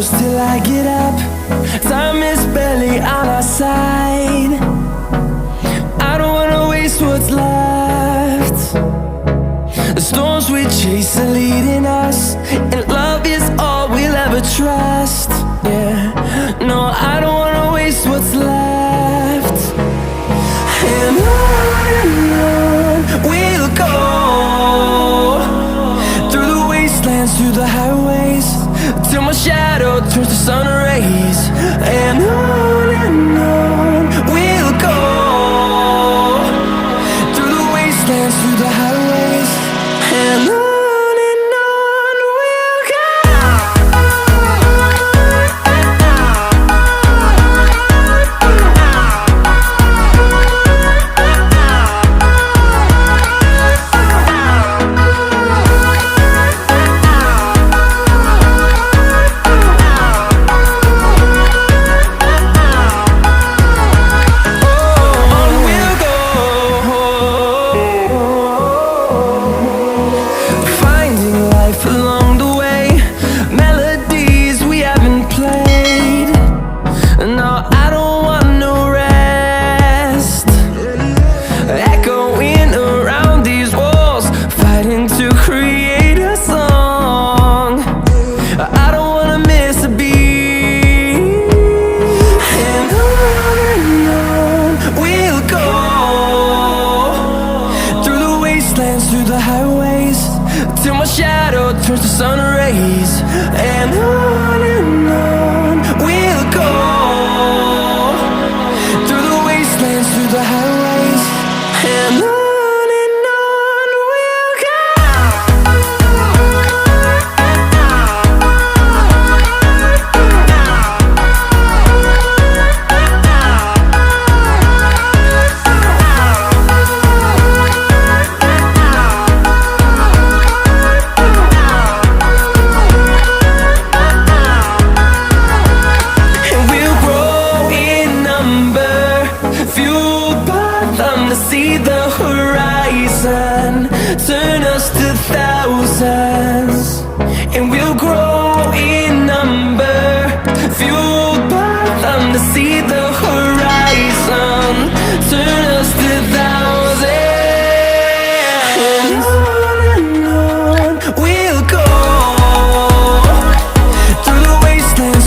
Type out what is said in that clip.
close till I get up. Time is barely on our side. I don't wanna waste what's left. The storms we chase are leading us, and love is all we'll ever trust. Yeah, no, I don't